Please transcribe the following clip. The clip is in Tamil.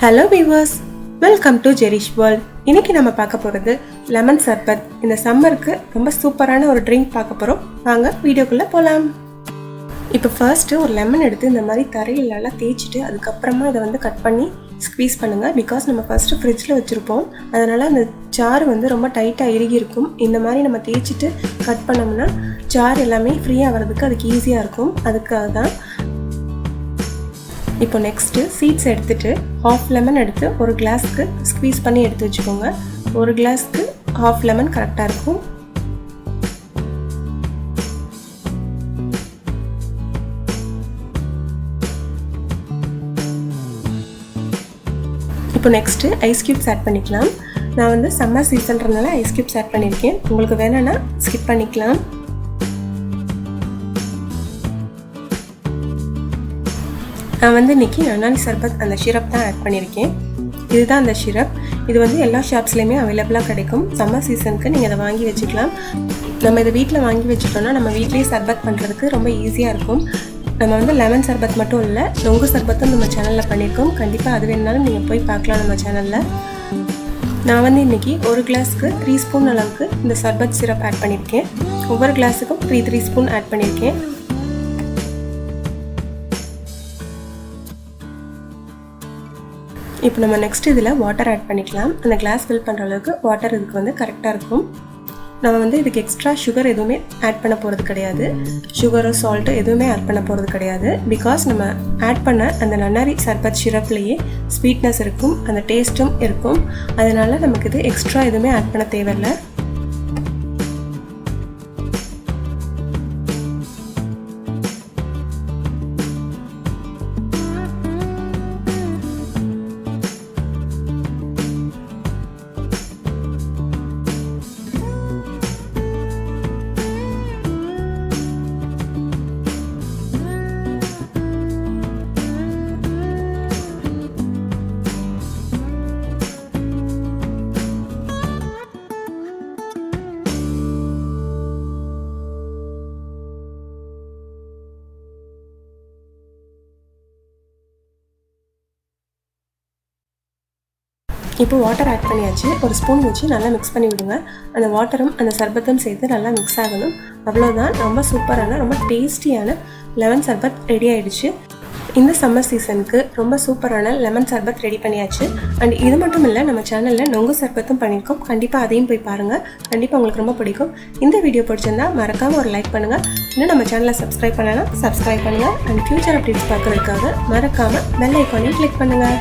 Hello viewers, welcome to Jerish world. இன்னைக்கு நம்ம பார்க்க போறது லெமன் சர்பத். இந்த சம்மருக்கு ரொம்ப சூப்பரான ஒரு ட்ரிங்க் பார்க்க போறோம். வாங்க வீடியோக்குள்ள போலாம். இப்போ ஃபர்ஸ்ட் ஒரு லெமன் எடுத்து இந்த மாதிரி தரையில நல்லா தேய்ச்சிட்டு அதுக்கு அப்புறமா இத கட் பண்ணி ஸ்க்வீஸ் பண்ணுங்க. பிகாஸ் நம்ம ஃபர்ஸ்ட் ஃப்ரிட்ஜ்ல வச்சிருப்போம். அதனால அந்த ஜார் ரொம்ப டைட்டா இறுகி இருக்கும். இந்த மாதிரி நம்ம தேய்ச்சிட்டு கட் பண்ணோம்னா ஜார் எல்லாமே ஃப்ரீயா வரதுக்கு அதுக்கு ஈஸியா இருக்கும். அதுக்காக தான். இப்போ நெக்ஸ்ட் சீட்ஸ் எடுத்துட்டு ஹாஃப் லெமன் எடுத்து ஒரு கிளாஸ்க்கு ஸ்க்வீஸ் பண்ணி எடுத்து வச்சுக்கோங்க. ஒரு கிளாஸ்க்கு ஹாஃப் லெமன் கரெக்டா இருக்கும். இப்போ நெக்ஸ்ட் ஐஸ் கியூப்ஸ் ஆட் பண்ணிக்கலாம். நான் சம்மர் சீசன்றதுனால ஐஸ் கியூப்ஸ் ஆட் பண்ணியிருக்கேன். உங்களுக்கு வேணும்னா ஸ்கிப் பண்ணிக்கலாம். நான் இன்னைக்கு நன்னாரி சர்பத் அந்த ஷிரப் தான் ஆட் பண்ணியிருக்கேன். இதுதான் அந்த ஷிரப். இது எல்லா ஷாப்ஸ்லையுமே அவைலபிளாக கிடைக்கும். சம்மர் சீசனுக்கு நீங்கள் அதை வாங்கி வச்சுக்கலாம். நம்ம இதை வீட்டில் வாங்கி வச்சுட்டோம்னா நம்ம வீட்லேயே சர்பத் பண்ணுறதுக்கு ரொம்ப ஈஸியாக இருக்கும். நம்ம லெமன் சர்பத் மட்டும் இல்லை, நொங்கு சர்பத்தும் நம்ம சேனலில் பண்ணியிருக்கோம். கண்டிப்பாக அது வேணுனாலும் நீங்கள் போய் பார்க்கலாம் நம்ம சேனலில். நான் இன்னைக்கு ஒரு கிளாஸ்க்கு 3 ஸ்பூன் அளவுக்கு இந்த சர்பத் சிரப் ஆட் பண்ணியிருக்கேன். ஒவ்வொரு கிளாஸுக்கும் 3 ஸ்பூன் ஆட் பண்ணியிருக்கேன். இப்போ நம்ம நெக்ஸ்ட் இதில் வாட்டர் ஆட் பண்ணிக்கலாம். அந்த கிளாஸ் ஃபில் பண்ணுற அளவுக்கு வாட்டர் இதுக்கு கரெக்டாக இருக்கும். நம்ம இதுக்கு எக்ஸ்ட்ரா சுகர் எதுவுமே ஆட் பண்ண போகிறது கிடையாது. சுகரோ சால்ட்டோ எதுவுமே ஆட் பண்ண போகிறது கிடையாது. பிகாஸ் நம்ம ஆட் பண்ண அந்த நன்னாரி சர்பத் ஷிரப்லேயே ஸ்வீட்னஸ் இருக்கும், அந்த டேஸ்ட்டும் இருக்கும். அதனால் நமக்கு இது எக்ஸ்ட்ரா எதுவுமே ஆட் பண்ண தேவையில்லை. இப்போ வாட்டர் ஆட் பண்ணியாச்சு. ஒரு ஸ்பூன் வச்சு நல்லா மிக்ஸ் பண்ணி விடுங்க. அந்த வாட்டரும் அந்த சர்பத்தும் சேர்த்து நல்லா மிக்ஸ் ஆகணும். அவ்வளோதான். ரொம்ப சூப்பரான ரொம்ப டேஸ்டியான லெமன் சர்பத் ரெடி ஆகிடுச்சு. இந்த சம்மர் சீசனுக்கு ரொம்ப சூப்பரான லெமன் சர்பத் ரெடி பண்ணியாச்சு. அண்ட் இது மட்டும் இல்லை, நம்ம சேனலில் நொங்கு சர்பத்தும் பண்ணியிருக்கோம். கண்டிப்பாக அதையும் போய் பாருங்கள். கண்டிப்பாக உங்களுக்கு ரொம்ப பிடிக்கும். இந்த வீடியோ பிடிச்சிருந்தா மறக்காமல் ஒரு லைக் பண்ணுங்கள். இன்னும் நம்ம சேனலை சப்ஸ்கிரைப் பண்ணலாம், சப்ஸ்கிரைப் பண்ணுங்கள். அண்ட் ஃபியூச்சர் அப்டேட்ஸ் பார்க்குறதுக்காக மறக்காமல் பெல் ஐக்கானையும் கிளிக் பண்ணுங்கள்.